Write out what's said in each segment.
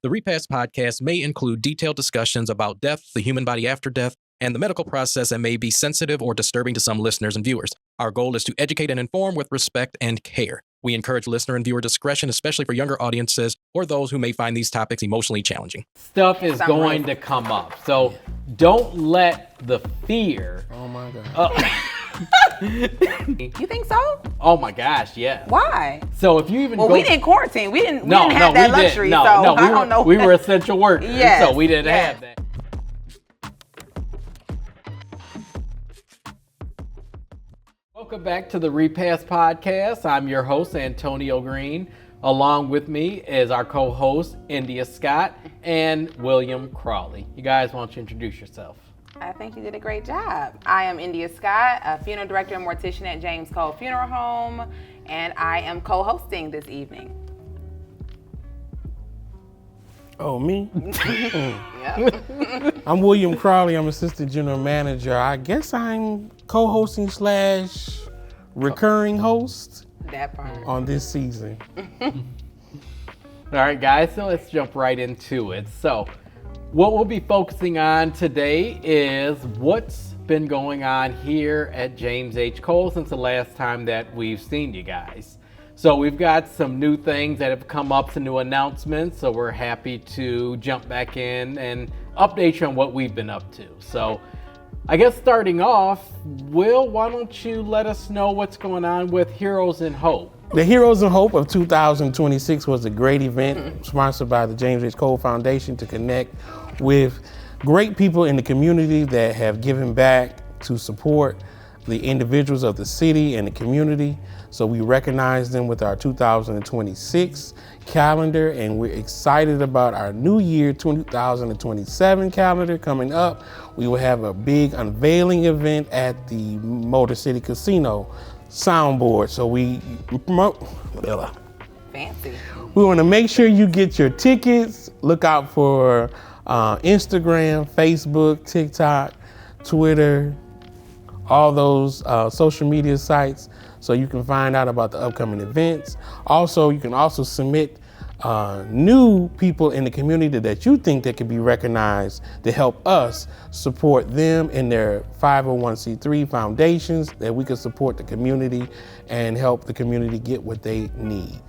The Repast Podcast may include detailed discussions about death, the human body after death, and the medical process that may be sensitive or disturbing to some listeners and viewers. Our goal is to educate and inform with respect and care. We encourage listener and viewer discretion, especially for younger audiences or those who may find these topics emotionally challenging. Stuff is going to come up, so don't let the fear. Oh my God. You think so? Oh my gosh, yeah. Why? So if you even we didn't quarantine. We didn't have that luxury. No, so I don't know. We were essential workers, yes, so we didn't have that. Welcome back to the Repast Podcast. I'm your host, Antonio Green. Along with me is our co-host, India Scott and William Crawley. You guys, why don't you introduce yourself? I think you did a great job. I am India Scott, a funeral director and mortician at James Cole Funeral Home, and I am co-hosting this evening. Oh, me? Yep. I'm William Crawley. I'm assistant general manager. I guess I'm co-hosting / recurring host That part. on this season. All right, guys, so let's jump right into it. So what we'll be focusing on today is what's been going on here at James H. Cole since the last time that we've seen you guys. So we've got some new things that have come up, some new announcements, so we're happy to jump back in and update you on what we've been up to. So I guess starting off, Will, why don't you let us know what's going on with Heroes in Hope? The Heroes in Hope of 2026 was a great event sponsored by the James H. Cole Foundation to connect with great people in the community that have given back to support the individuals of the city and the community. So we recognize them with our 2026 calendar, and we're excited about our new year 2027 calendar coming up. We will have a big unveiling event at the Motor City Casino soundboard. So we promote. Fancy. We want to make sure you get your tickets. Look out for Instagram, Facebook, TikTok, Twitter, all those social media sites, so you can find out about the upcoming events. Also, you can also submit new people in the community that you think that could be recognized to help us support them in their 501c3 foundations, that we can support the community and help the community get what they need.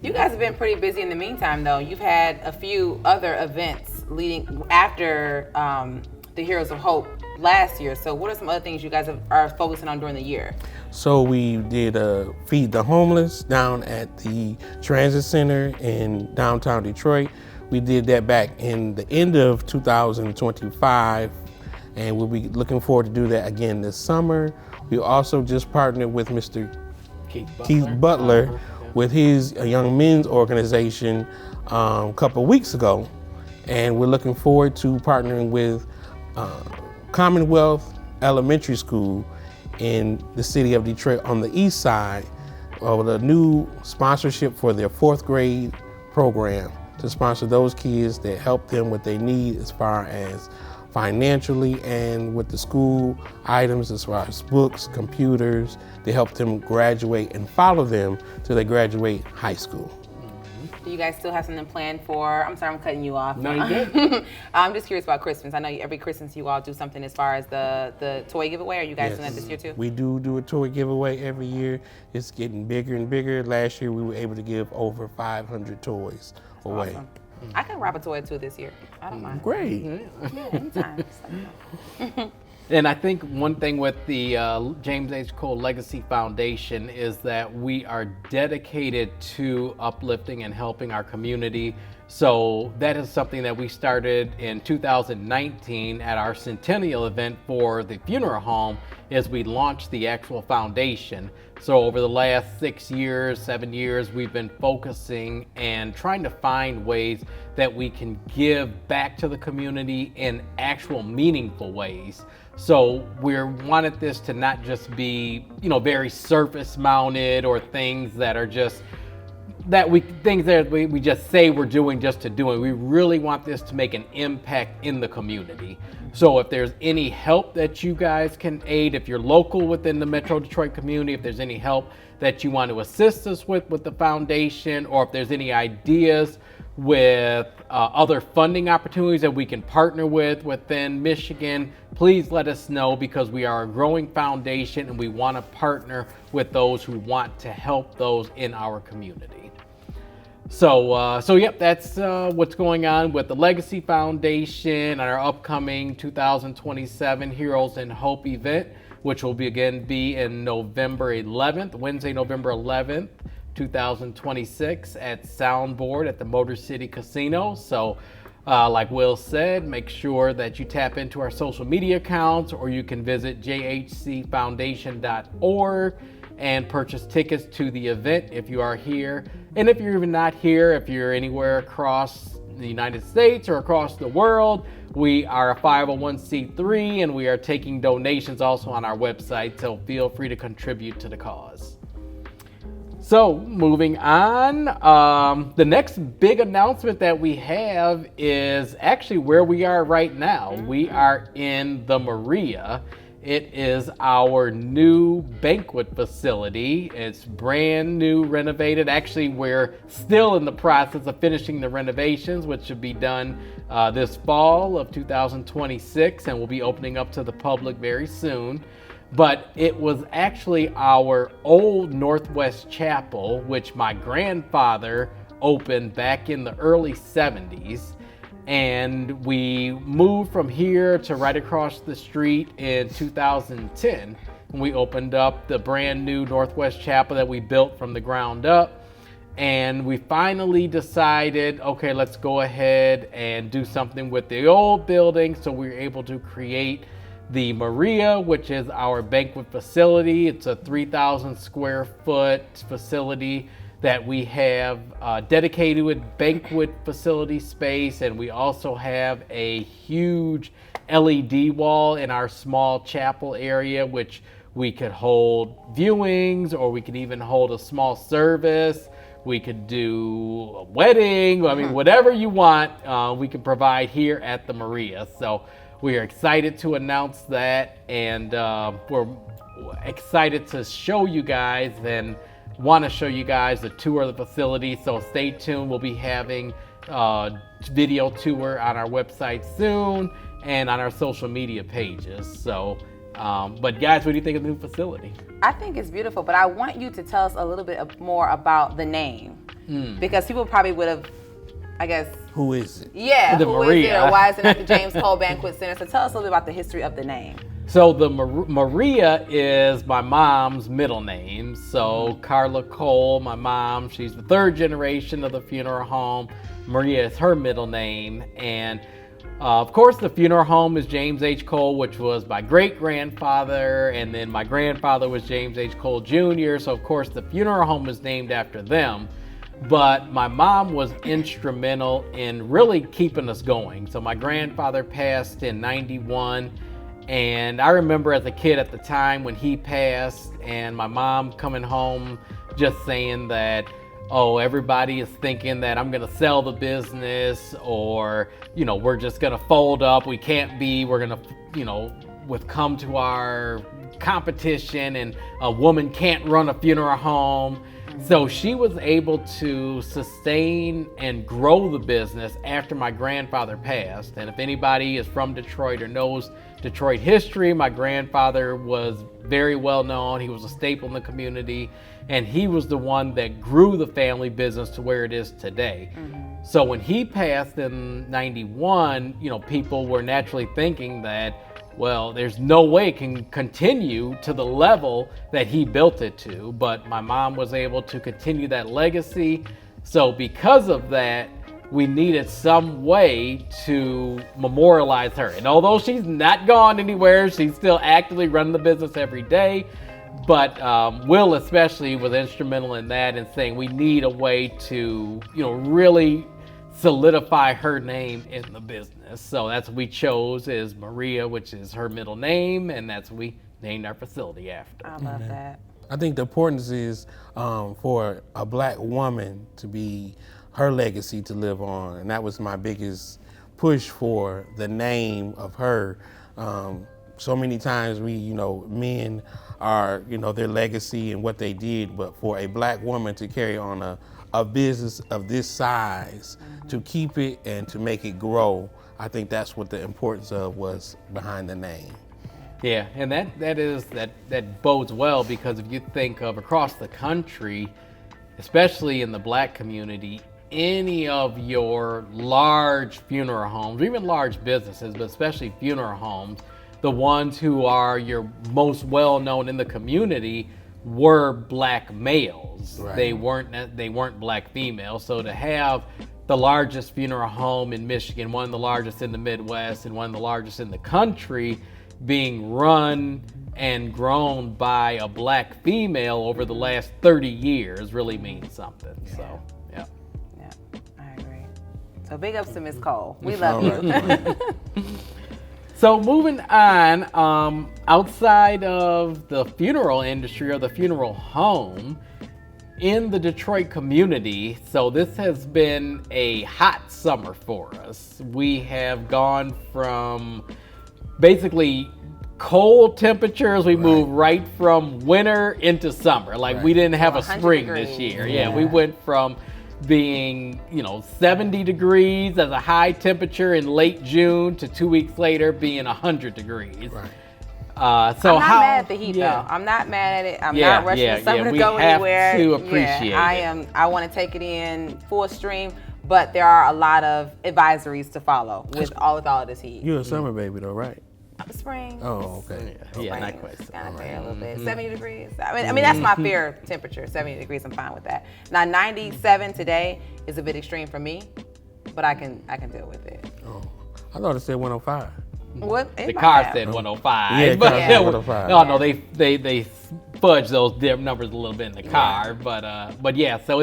You guys have been pretty busy in the meantime, though. You've had a few other events leading after the Heroes of Hope last year. So what are some other things you guys are focusing on during the year? So we did Feed the Homeless down at the Transit Center in downtown Detroit. We did that back in the end of 2025, and we'll be looking forward to do that again this summer. We also just partnered with Mr. Keith Butler with his young men's organization a couple weeks ago, and we're looking forward to partnering with Commonwealth Elementary School in the city of Detroit on the east side with a new sponsorship for their 4th grade program to sponsor those kids, that help them what they need as far as financially and with the school items as far as books, computers, to help them graduate and follow them till they graduate high school. Do you guys still have something planned for, I'm sorry I'm cutting you off. No, you did. I'm just curious about Christmas. I know every Christmas you all do something as far as the toy giveaway. Are you guys doing that this year too? We do a toy giveaway every year. It's getting bigger and bigger. Last year we were able to give over 500 toys away. Awesome. I can wrap a toy too this year. I don't mind. Great. Yeah, anytime. And I think one thing with the James H. Cole Legacy Foundation is that we are dedicated to uplifting and helping our community. So that is something that we started in 2019 at our centennial event for the funeral home, as we launched the actual foundation. So over the last 7 years, we've been focusing and trying to find ways that we can give back to the community in actual meaningful ways. So we wanted this to not just be, very surface mounted or things that are just things that we just say we're doing just to do it. We really want this to make an impact in the community. So if there's any help that you guys can aid, if you're local within the Metro Detroit community, if there's any help that you want to assist us with the foundation, or if there's any ideas with other funding opportunities that we can partner with within Michigan, please let us know, because we are a growing foundation and we want to partner with those who want to help those in our community. So yep, that's what's going on with the Legacy Foundation and our upcoming 2027 Heroes in Hope event, which will be in November 11th, Wednesday, November 11th, 2026 at Soundboard at the Motor City Casino. So like Will said, make sure that you tap into our social media accounts, or you can visit jhcfoundation.org and purchase tickets to the event if you are here. And if you're even not here, if you're anywhere across the United States or across the world, we are a 501c3 and we are taking donations also on our website, so feel free to contribute to the cause. So moving on, the next big announcement that we have is actually where we are right now. We are in the Maria. It is our new banquet facility. It's brand new, renovated. Actually, we're still in the process of finishing the renovations, which should be done this fall of 2026, and we'll be opening up to the public very soon. But it was actually our old Northwest Chapel, which my grandfather opened back in the early 70s. And we moved from here to right across the street in 2010. And we opened up the brand new Northwest Chapel that we built from the ground up. And we finally decided, okay, let's go ahead and do something with the old building. So we were able to create the Maria, which is our banquet facility. It's a 3,000 square foot facility that we have dedicated with banquet facility space, and we also have a huge LED wall in our small chapel area, which we could hold viewings, or we could even hold a small service. We could do a wedding. I mean, whatever you want, we can provide here at the Maria. So we are excited to announce that, and we're excited to show you guys and want to show you guys a tour of the facility. So stay tuned. We'll be having a video tour on our website soon and on our social media pages. So, but guys, what do you think of the new facility? I think it's beautiful, but I want you to tell us a little bit more about the name, because people probably would have, I guess. Who is it? Yeah, The who Maria. is it, or why is it at the James Cole Banquet Center? So tell us a little bit about the history of the name. So the Maria is my mom's middle name. So Carla Cole, my mom, she's the third generation of the funeral home. Maria is her middle name. And of course, the funeral home is James H. Cole, which was my great-grandfather. And then my grandfather was James H. Cole Jr. So of course, the funeral home is named after them. But my mom was instrumental in really keeping us going. So my grandfather passed in 91. And I remember as a kid at the time when he passed, and my mom coming home just saying that, oh, everybody is thinking that I'm going to sell the business, or, you know, we're just going to fold up. We can't be, we're going to, you know, come to our competition, and a woman can't run a funeral home. So she was able to sustain and grow the business after my grandfather passed. And if anybody is from Detroit or knows Detroit history, my grandfather was very well known. He was a staple in the community, and he was the one that grew the family business to where it is today. So when he passed in 91, you know, people were naturally thinking that, well, there's no way it can continue to the level that he built it to, but my mom was able to continue that legacy. So because of that, we needed some way to memorialize her. And although she's not gone anywhere, she's still actively running the business every day. But Will especially was instrumental in that, and saying we need a way to, you know, really solidify her name in the business. So that's what we chose, is Maria, which is her middle name, and that's what we named our facility after. I love that. I think the importance is for a black woman to be, her legacy to live on, and that was my biggest push for the name of her. So many times we, you know, men are, you know, their legacy and what they did, but for a black woman to carry on a business of this size, to keep it and to make it grow. I think that's what the importance of was behind the name. Yeah, and that bodes well, because if you think of across the country, especially in the Black community, any of your large funeral homes, or even large businesses, but especially funeral homes, the ones who are your most well-known in the community were Black males. Right. They weren't Black females. So to have the largest funeral home in Michigan, one of the largest in the Midwest, and one of the largest in the country, being run and grown by a Black female over the last 30 years really means something. So, yeah. Yeah, I agree. So big ups to Miss Cole. We love you. So moving on, outside of the funeral industry or the funeral home, in the Detroit community, so this has been a hot summer for us. We have gone from basically cold temperatures, we moved right from winter into summer. Like we didn't have a spring this year. Yeah, we went from being 70 degrees as a high temperature in late June to 2 weeks later being 100 degrees. Right. So I'm not mad at the heat though. I'm not mad at it. I'm not rushing the summer to go anywhere. We have to appreciate it. I want to take it in full stream, but there are a lot of advisories to follow with all of this heat. You're a summer baby though, right? Spring. Oh, okay. Yeah, not quite. Kind of fair a little bit. 70 degrees. I mean that's my fair temperature. 70 degrees. I'm fine with that. Now 97 today is a bit extreme for me, but I can deal with it. Oh, I thought it said 105. What? The car said 105. Yeah, but car said 105. No, they fudge those numbers a little bit in the car. But yeah, so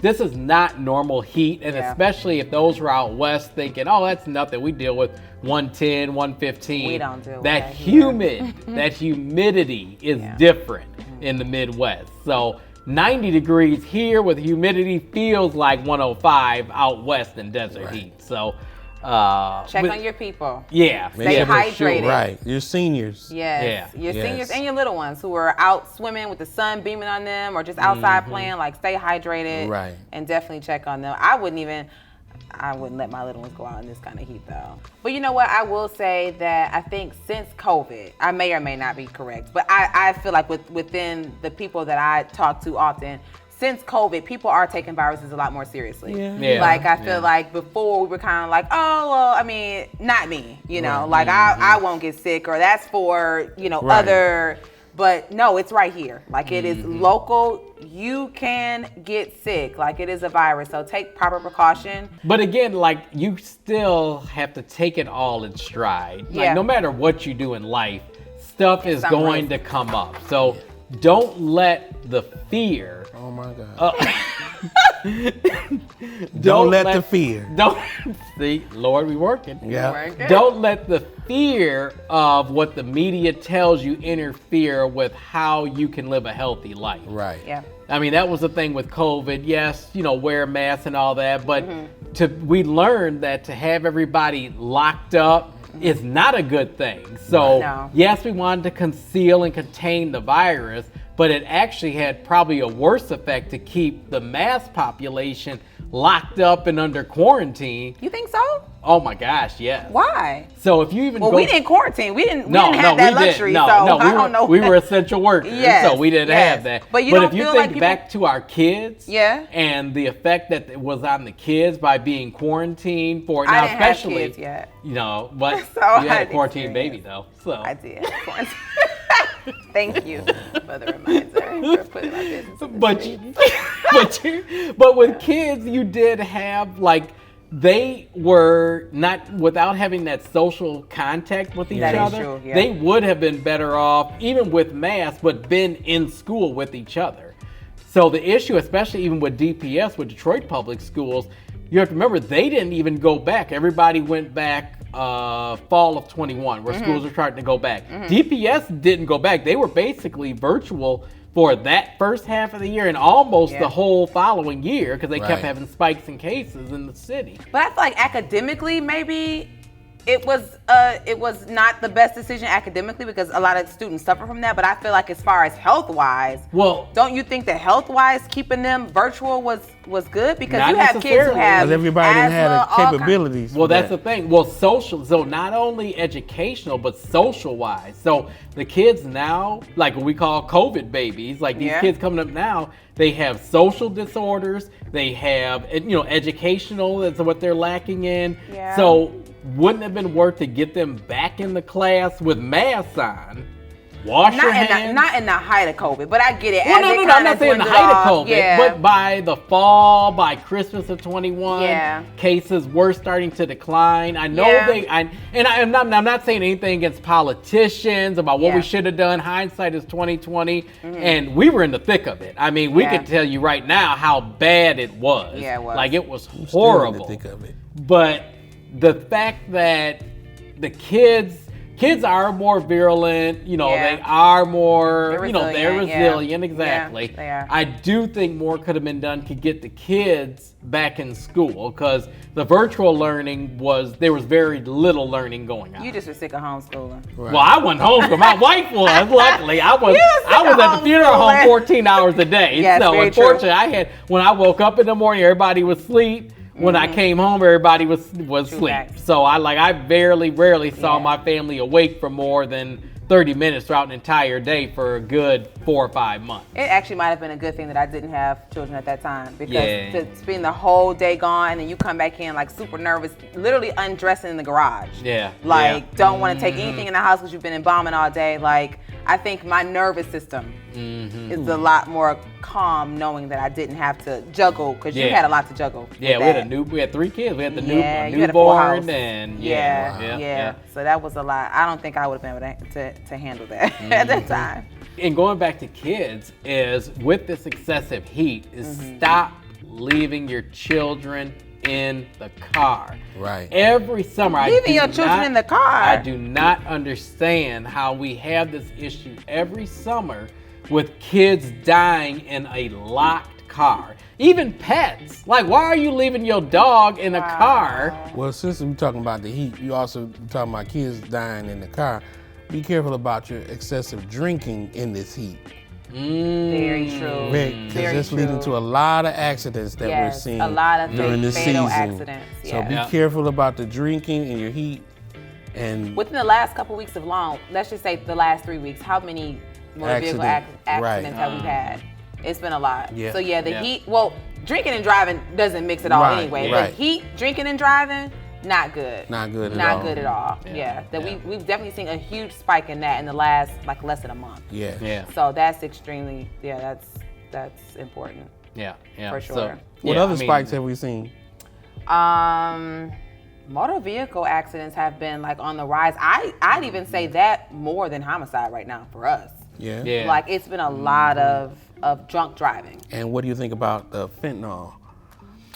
this is not normal heat, and especially if those are out west thinking, oh, that's nothing. We deal with 110, 115. We don't deal with that that humid. That humidity is different in the Midwest. So 90 degrees here with humidity feels like 105 out west in desert heat. So check on your people. Yeah. Stay hydrated. Right. Your seniors. Yes. Yeah. Your seniors and your little ones who are out swimming with the sun beaming on them or just outside playing, like stay hydrated. Right. And definitely check on them. I wouldn't let my little ones go out in this kind of heat though. But you know what? I will say that I think since COVID, I may or may not be correct, but I feel like within the people that I talk to often, since COVID, people are taking viruses a lot more seriously. Yeah. Like I feel like before we were kind of like, oh, well, I mean, not me, like I won't get sick, or that's for, other, but no, it's right here. Like it is local. You can get sick. Like it is a virus. So take proper precaution. But again, like you still have to take it all in stride. Like no matter what you do in life, stuff is going to come up. So don't let the fear. Oh my God. Don't let the fear. Don't see, Lord, we working. Yeah. Don't let the fear of what the media tells you interfere with how you can live a healthy life. Right. Yeah. I mean, that was the thing with COVID. Yes, wear masks and all that, but we learned that to have everybody locked up is not a good thing. So yes, we wanted to conceal and contain the virus, but it actually had probably a worse effect to keep the mass population locked up and under quarantine. You think so? Oh my gosh, yes. Why? So if you even we didn't quarantine. We didn't have that luxury. I don't know. We were essential workers, so we didn't have that. But if you think back to our kids, and the effect that it was on the kids by being quarantined for I didn't have kids yet. But so you had a quarantine baby though. So I did. Thank you for the reminder for putting my business in the street. but with kids, you did have they were not, without having that social contact with each other, they would have been better off, even with masks, but been in school with each other. So the issue, especially even with DPS, with Detroit Public Schools, you have to remember, they didn't even go back. Everybody went back fall of 21, where schools are starting to go back. DPS didn't go back. They were basically virtual for that first half of the year and almost the whole following year, because they kept having spikes in cases in the city. But I feel like academically, maybe it was not the best decision academically because a lot of students suffer from that. But I feel like as far as health-wise, don't you think that health-wise keeping them virtual was good? Because you have kids who have because everybody didn't have the capabilities. Well, that's the thing. Well, social, so not only educational, but social-wise. So the kids now, like what we call COVID babies, like these kids coming up now, they have social disorders. They have, educational, that's what they're lacking in. Yeah. So wouldn't it have been worth to get them back in the class with masks on? Wash your hands. Not in the height of COVID, but I get it. Well, no, I'm not saying the height of COVID, but by the fall, by Christmas of 21, cases were starting to decline. I know I'm not saying anything against politicians about what we should have done. Hindsight is 2020, and we were in the thick of it. I mean, we could tell you right now how bad it was. Yeah, it was. Like, it was horrible. Still in the thick of it. But the fact that the kids are more virulent, they are more, they're resilient, exactly. Yeah, they are. I do think more could have been done to get the kids back in school because the virtual learning there was very little learning going on. You just were sick of homeschooling. Right. Well, I wasn't homeschooling. My wife was, luckily. I was at the funeral home 14 hours a day. Yes, so unfortunately, when I woke up in the morning, everybody was asleep. When I came home, everybody was asleep. So I rarely saw my family awake for more than 30 minutes throughout an entire day for a good 4 or 5 months. It actually might have been a good thing that I didn't have children at that time because to spend the whole day gone and then you come back in like super nervous, literally undressing in the garage. Yeah. Don't want to take anything in the house because you've been embalming all day. I think my nervous system is a lot more calm knowing that I didn't have to juggle because you had a lot to juggle. Yeah, we had 3 kids. We had the newborn and So that was a lot. I don't think I would have been able to handle that at that time. And going back to kids is with this excessive heat is stop leaving your children in the car. Right. Every summer, leaving your children in the car. I do not understand how we have this issue every summer with kids dying in a locked car. Even pets. Like, why are you leaving your dog in a car? Well, since we're talking about the heat, you also talking about kids dying in the car. Be careful about your excessive drinking in this heat. Very true. Because that's leading to a lot of accidents that we're seeing during this season. Accidents. So be careful about the drinking and your heat. And within the last couple weeks of let's just say the last 3 weeks, how many motor vehicle accidents have we had? It's been a lot. Yeah. So the heat. Well, drinking and driving doesn't mix at all anyway. But heat, drinking and driving. Not good. Not good at all. We've definitely seen a huge spike in that in the last less than a month. Yeah. So that's extremely that's important. Yeah. For sure. So, what other spikes have we seen? Motor vehicle accidents have been on the rise. I'd even say that more than homicide right now for us. Yeah. It's been a lot of drunk driving. And what do you think about the fentanyl?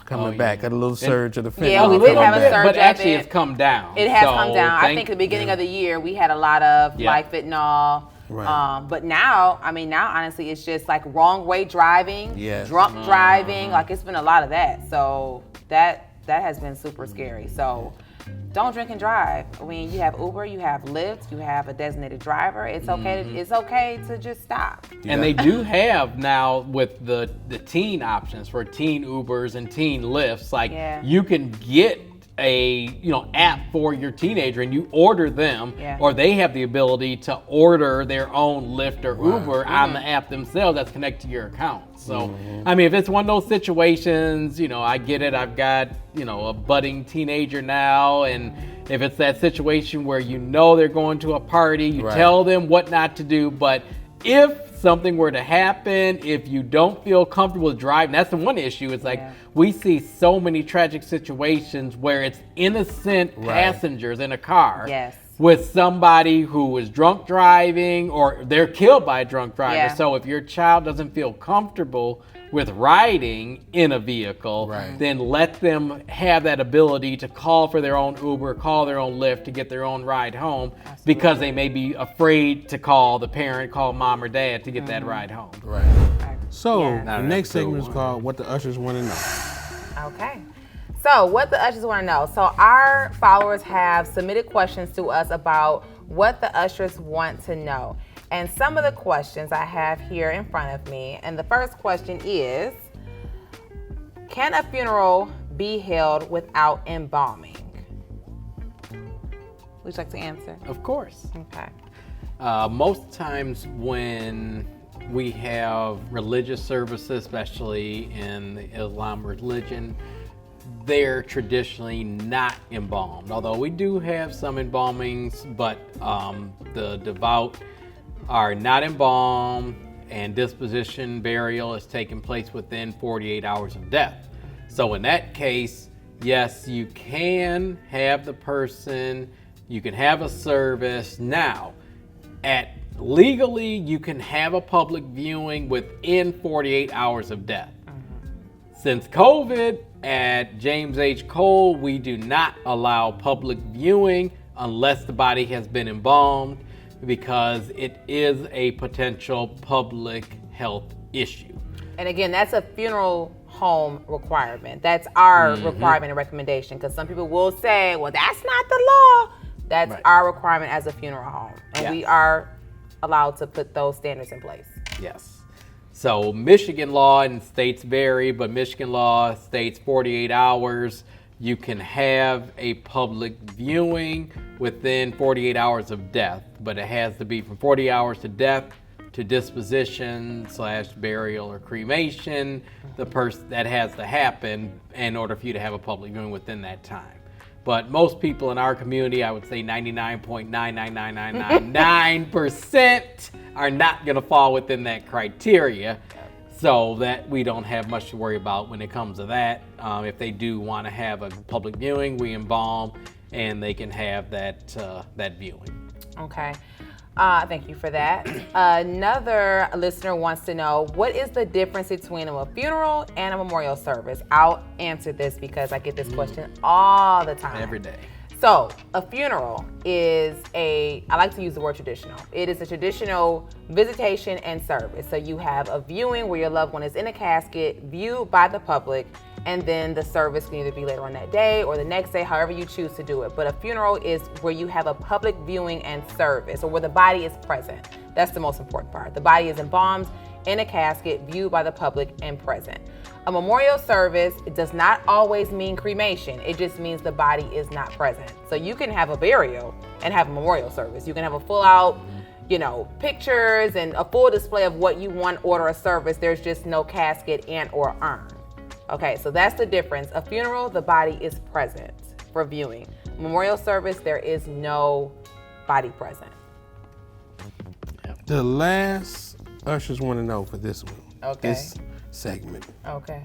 Coming back, got a little surge of the fentanyl. Yeah, we did have a surge. But actually, it's come down. It has come down. I think at the beginning of the year, we had a lot of fentanyl. Right. But now honestly, it's just wrong way driving, drunk driving. It's been a lot of that. So that has been super scary. So don't drink and drive. I mean, you have Uber, you have Lyft, you have a designated driver. It's okay. It's okay to just stop. And they do have now with the teen options for teen Ubers and teen Lyfts. You can get a app for your teenager and you order them, or they have the ability to order their own Lyft or Uber on the app themselves that's connected to your account. So I mean, if it's one of those situations, I get it. I've got a budding teenager now, and if it's that situation where they're going to a party, you tell them what not to do. But if something were to happen, if you don't feel comfortable driving, that's the one issue. It's we see so many tragic situations where it's innocent passengers in a car with somebody who is drunk driving or they're killed by a drunk driver. So if your child doesn't feel comfortable with riding in a vehicle, then let them have that ability to call for their own Uber, call their own Lyft to get their own ride home because they may be afraid to call the parent, call mom or dad to get that ride home. So the next segment is called What the Ushers Want to Know. Okay. So what the ushers want to know. So our followers have submitted questions to us about what the ushers want to know. And some of the questions I have here in front of me. And the first question is, can a funeral be held without embalming? Would you like to answer? Of course. Okay. Most times when we have religious services, especially in the Islam religion, they're traditionally not embalmed. Although we do have some embalmings, but the devout are not embalmed, and disposition burial is taking place within 48 hours of death. So in that case, yes, you can have the person, you can have a service. Now, legally, you can have a public viewing within 48 hours of death. Since COVID, at James H. Cole, we do not allow public viewing unless the body has been embalmed, because it is a potential public health issue. And again, that's a funeral home requirement. That's our requirement and recommendation, because some people will say, well, that's not the law. That's Right. our requirement as a funeral home. And we are allowed to put those standards in place. Yes. So Michigan law, and states vary, but Michigan law states 48 hours. You can have a public viewing within 48 hours of death, but it has to be from 40 hours to death to disposition / burial or cremation. The person that has to happen in order for you to have a public viewing within that time. But most people in our community, I would say 99.99999% are not going to fall within that criteria, so that we don't have much to worry about when it comes to that. If they do want to have a public viewing, we embalm, and they can have that viewing. Okay. Thank you for that. Another listener wants to know, what is the difference between a funeral and a memorial service? I'll answer this because I get this question all the time. Every day. So a funeral is I like to use the word traditional. It is a traditional visitation and service. So you have a viewing where your loved one is in a casket, viewed by the public, and then the service can either be later on that day or the next day, however you choose to do it. But a funeral is where you have a public viewing and service, or where the body is present. That's the most important part. The body is embalmed in a casket, viewed by the public, and present. A memorial service, it does not always mean cremation. It just means the body is not present. So you can have a burial and have a memorial service. You can have a full out, pictures and a full display of what you want, order a service. There's just no casket and or urn. Okay, so that's the difference. A funeral, the body is present for viewing. Memorial service, there is no body present. The last ushers want to know for this one. Okay. This segment. Okay.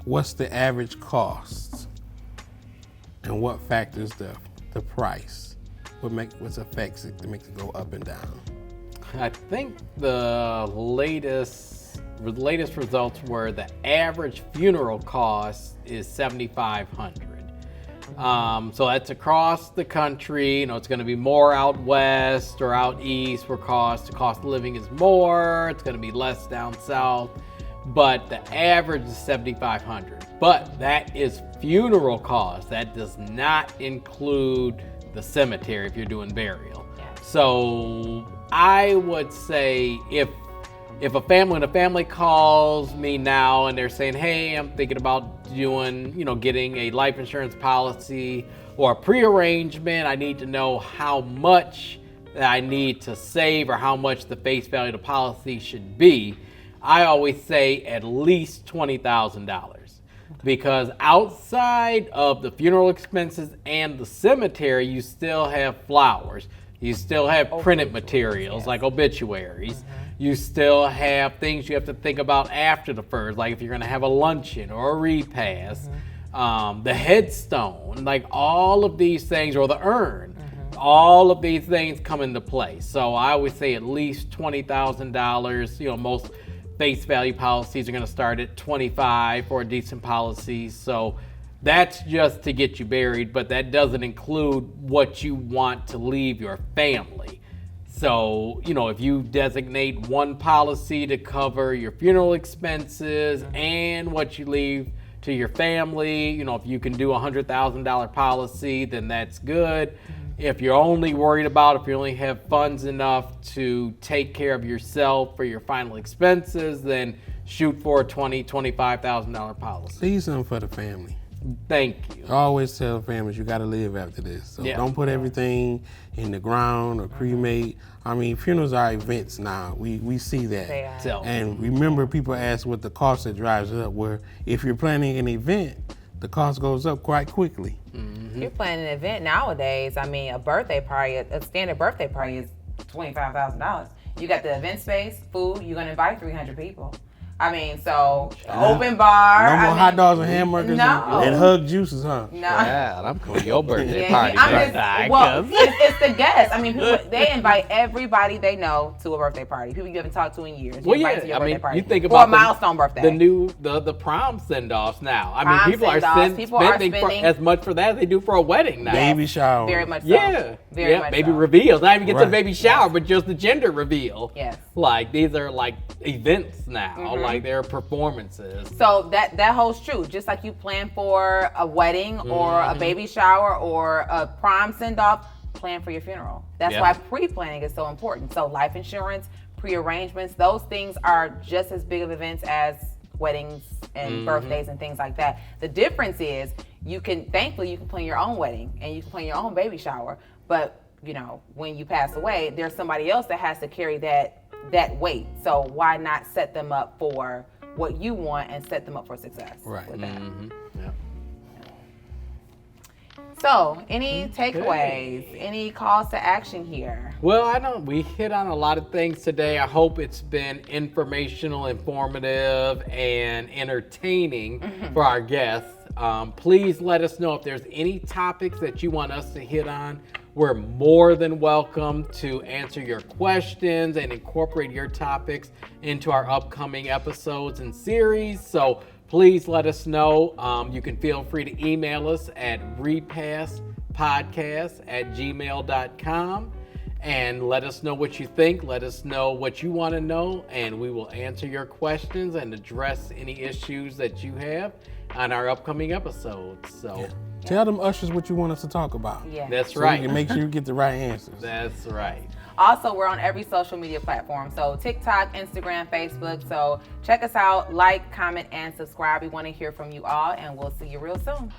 What's the average cost, and what factors the price? What affects it to make it go up and down? I think the latest results were the average funeral cost is $7,500. So that's across the country. It's going to be more out west or out east where the cost of living is more. It's going to be less down south. But the average is $7,500. But that is funeral cost. That does not include the cemetery if you're doing burial. Yeah. So I would say if a family calls me now and they're saying, hey, I'm thinking about doing, getting a life insurance policy or a pre-arrangement, I need to know how much that I need to save or how much the face value of the policy should be, I always say at least $20,000. Because outside of the funeral expenses and the cemetery, you still have flowers. You still have printed materials like obituaries. You still have things you have to think about after the first, like if you're going to have a luncheon or a repast, the headstone, like all of these things, or the urn. All of these things come into play. So I would say at least $20,000. Most face value policies are going to start at $25,000 for a decent policy. So that's just to get you buried, but that doesn't include what you want to leave your family. So, if you designate one policy to cover your funeral expenses and what you leave to your family. You know, if you can do a $100,000 policy, then that's good. If you're only worried about, if you only have funds enough to take care of yourself for your final expenses, then shoot for a $25,000 policy. Leave something for the family. Thank you. I always tell families you got to live after this. So don't put everything in the ground or cremate. I mean, funerals are events now. We see that. They are. So, And remember, people ask what the cost that drives it up, where if you're planning an event, the cost goes up quite quickly. You're planning an event nowadays. I mean, a birthday party, a standard birthday party is $25,000. You got the event space, food. You're gonna invite 300 people. I mean, so open bar. No more hot dogs and hamburgers and hug juices, huh? No. yeah, I'm coming to your birthday party. It's the guests. I mean, people, they invite everybody they know to a birthday party. People you haven't talked to in years. Well, you yeah, invite to your I birthday mean, party. you think or about a milestone birthday. The prom send-offs now. I mean, Prom people are send-offs. spending as much for that as they do for a wedding now. Baby shower. Very much so. Yeah, Very much baby so. reveals. Not even get to the Right. baby shower, but just the gender reveal. Yes. Like these are like events now. Like they're performances. So that holds true. Just like you plan for a wedding or a baby shower or a prom send-off, plan for your funeral. That's why pre-planning is so important. So life insurance, pre-arrangements, those things are just as big of events as weddings and birthdays and things like that. The difference is thankfully you can plan your own wedding and you can plan your own baby shower, but you know, when you pass away, there's somebody else that has to carry that weight. So why not set them up for what you want and set them up for success with that. So, any takeaways, any calls to action here? Well, we hit on a lot of things today. I hope it's been informational, informative, and entertaining for our guests. Please let us know if there's any topics that you want us to hit on. We're more than welcome to answer your questions and incorporate your topics into our upcoming episodes and series. So please let us know. You can feel free to email us at repastpodcast@gmail.com and let us know what you think. Let us know what you want to know, and we will answer your questions and address any issues that you have on our upcoming episodes. So tell them ushers what you want us to talk about. Yeah. that's So right. we can make sure you get the right answers. That's right. Also, we're on every social media platform. So TikTok, Instagram, Facebook. So check us out, like, comment, and subscribe. We want to hear from you all, and we'll see you real soon.